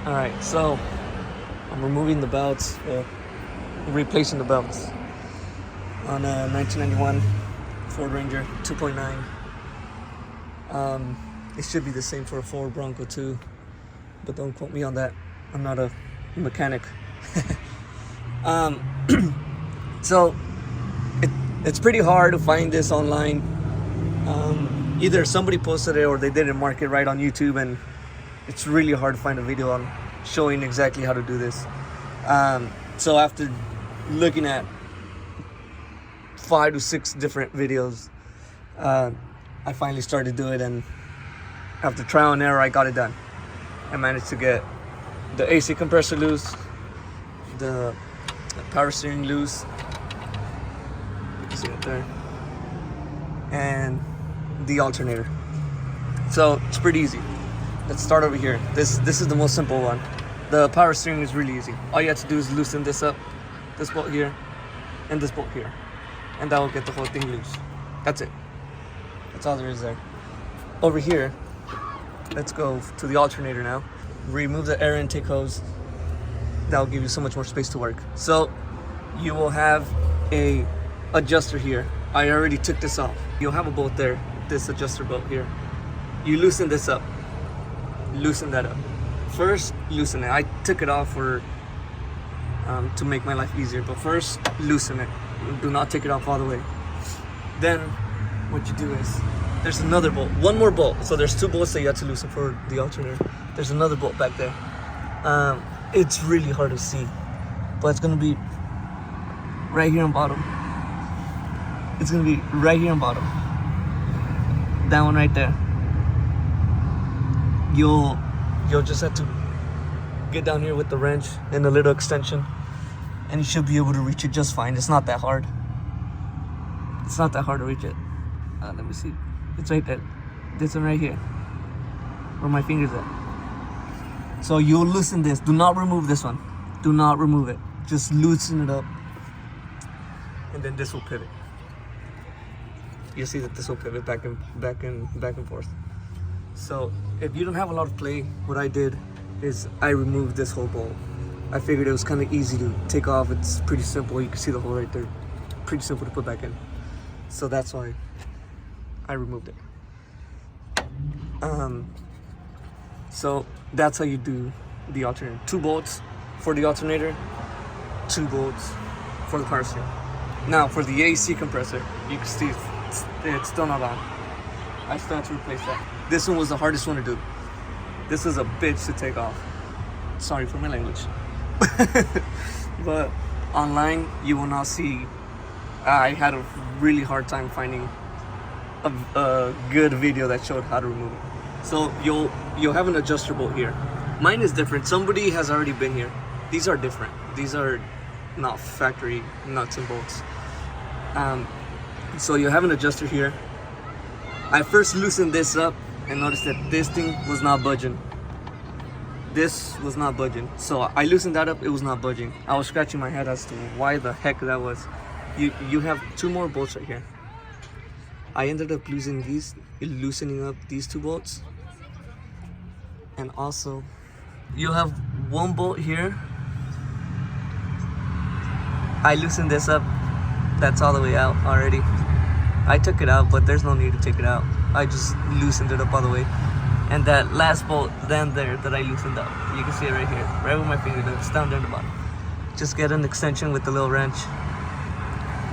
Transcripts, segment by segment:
Alright, so I'm removing the belts, replacing the belts on a 1991 Ford Ranger 2.9. It should be the same for a Ford Bronco too, but don't quote me on that. I'm not a mechanic. So it's pretty hard to find this online. Either somebody posted it or they didn't mark it right on YouTube, and it's really hard to find a video on showing exactly how to do this. So after looking at 5 to 6 different videos, I finally started to do it, and after trial and error, I got it done. I managed to get the AC compressor loose, the power steering loose, you can see it there, and the alternator. So it's pretty easy. Let's start over here. This is the most simple one. The power steering is really easy. All you have to do is loosen this up, this bolt here, and this bolt here, and that will get the whole thing loose. That's it. That's all there is there. Over here, let's go to the alternator now. Remove the air intake hose. That will give you so much more space to work. So you will have a adjuster here. I already took this off. You'll have a bolt there, this adjuster bolt here. You loosen this up. Loosen that up. First, loosen it. I took it off for to make my life easier, but first, loosen it. Do not take it off all the way. Then, what you do is, there's another bolt, one more bolt. So there's 2 bolts that you have to loosen for the alternator. There's another bolt back there. It's really hard to see, but it's gonna be right here on bottom. It's gonna be right here on bottom. That one right there. You'll just have to get down here with the wrench and a little extension, and you should be able to reach it just fine. It's not that hard. It's not that hard to reach it. Let me see. It's right there. This one right here, where my finger's at. So you'll loosen this. Do not remove this one. Do not remove it. Just loosen it up, and then this will pivot. You'll see that this will pivot back and forth. So if you don't have a lot of play, what I did is I removed this whole bolt. I figured it was kind of easy to take off. It's pretty simple. You can see the hole right there. Pretty simple to put back in. So that's why I removed it. So that's how you do the alternator. 2 bolts for the alternator, 2 bolts for the power steering. Now for the AC compressor, you can see it's still not on. I still have to replace that. This one was the hardest one to do. This is a bitch to take off. Sorry for my language. But online, you will not see. I had a really hard time finding a good video that showed how to remove it. So you'll have an adjuster bolt here. Mine is different. Somebody has already been here. These are different. These are not factory nuts and bolts. So you'll have an adjuster here. I first loosened this up and noticed that this thing was not budging. This was not budging. So I loosened that up, it was not budging. I was scratching my head as to why the heck that was. You have 2 more bolts right here. I ended up loosening up these 2 bolts. And also, you have 1 bolt here. I loosened this up. That's all the way out already. I took it out, but there's no need to take it out. I just loosened it up all the way. And that last bolt down there that I loosened up, you can see it right here, right where my finger is. It's down there at the bottom. Just get an extension with the little wrench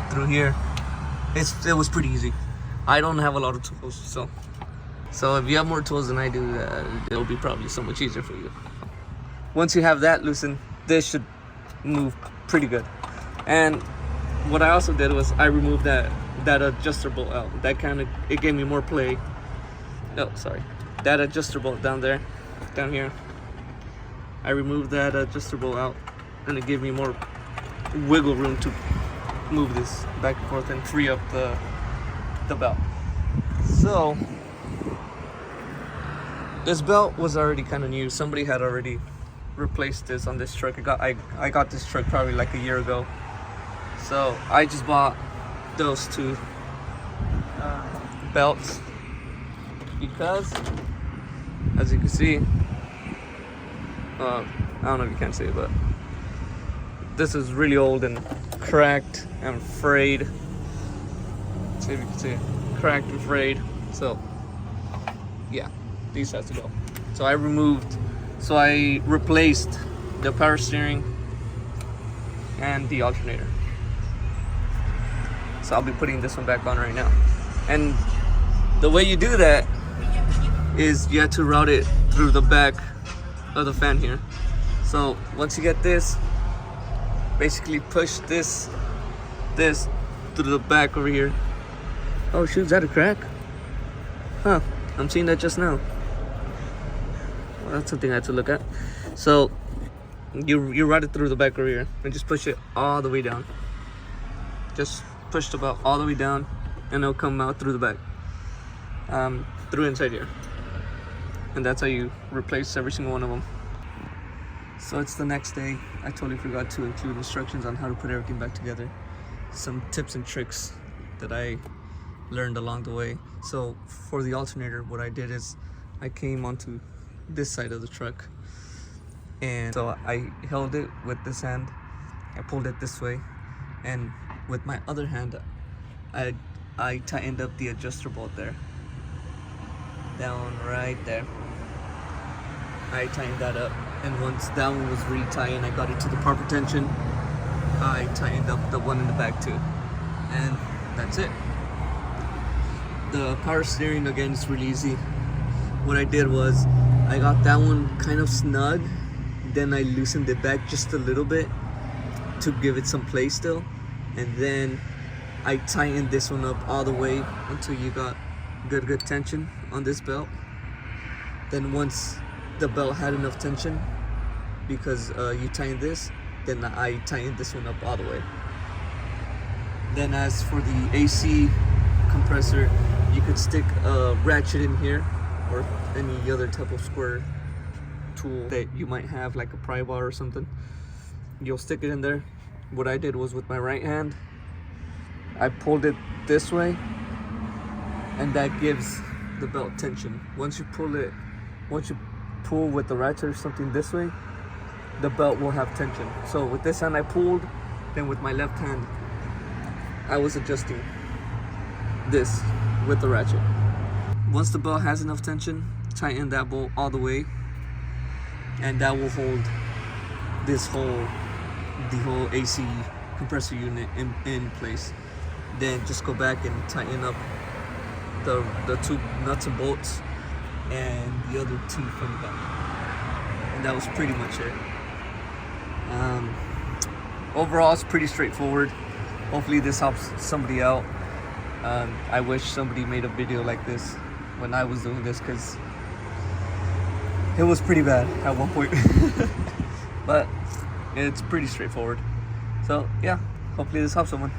through here. It was pretty easy. I don't have a lot of tools, so if you have more tools than I do, it'll be probably so much easier for you. Once you have that loosened, this should move pretty good. And what I also did was I removed that adjuster bolt out. It gave me more play. Oh, sorry. That adjuster bolt down here. I removed that adjuster bolt out, and it gave me more wiggle room to move this back and forth and free up the belt. So this belt was already kind of new. Somebody had already replaced this on this truck. I got this truck probably like a year ago. So I just bought those 2 belts because, as you can see, I don't know if you can see it, but this is really old and cracked and frayed. See if you can see it. Cracked and frayed. So yeah, these has to go. So I replaced the power steering and the alternator. So I'll be putting this one back on right now. And the way you do that is you have to route it through the back of the fan here. So once you get this, basically push this through the back over here. Oh shoot, is that a crack? Huh, I'm seeing that just now. Well, that's something I have to look at. So you route it through the back over here and just push it all the way down. Just push the belt all the way down and it'll come out through the back, through inside here. And that's how you replace every single one of them. So it's the next day. I totally forgot to include instructions on how to put everything back together. Some tips and tricks that I learned along the way. So for the alternator, what I did is I came onto this side of the truck, and so I held it with this hand, I pulled it this way, and with my other hand I tightened up the adjuster bolt there, down right there. I tightened that up, and once that one was really tight and I got it to the proper tension, I tightened up the one in the back too, and that's it. The power steering, again, is really easy. What I did was I got that one kind of snug, then I loosened it back just a little bit to give it some play still, and then I tightened this one up all the way until you got good tension on this belt. Then once the belt had enough tension, because you tightened this, then I tightened this one up all the way. Then as for the AC compressor, you could stick a ratchet in here or any other type of square tool that you might have, like a pry bar or something. You'll stick it in there. What I did was with my right hand, I pulled it this way, and that gives the belt tension. Once you pull with the ratchet or something this way, the belt will have tension. So with this hand I pulled, then with my left hand I was adjusting this with the ratchet. Once the belt has enough tension, tighten that bolt all the way, and that will hold the whole AC compressor unit in place. Then just go back and tighten up the two nuts and bolts and the other two from the back. And that was pretty much it. Overall, it's pretty straightforward. Hopefully this helps somebody out. I wish somebody made a video like this when I was doing this, because it was pretty bad at one point. But it's pretty straightforward. So yeah, hopefully this helps someone.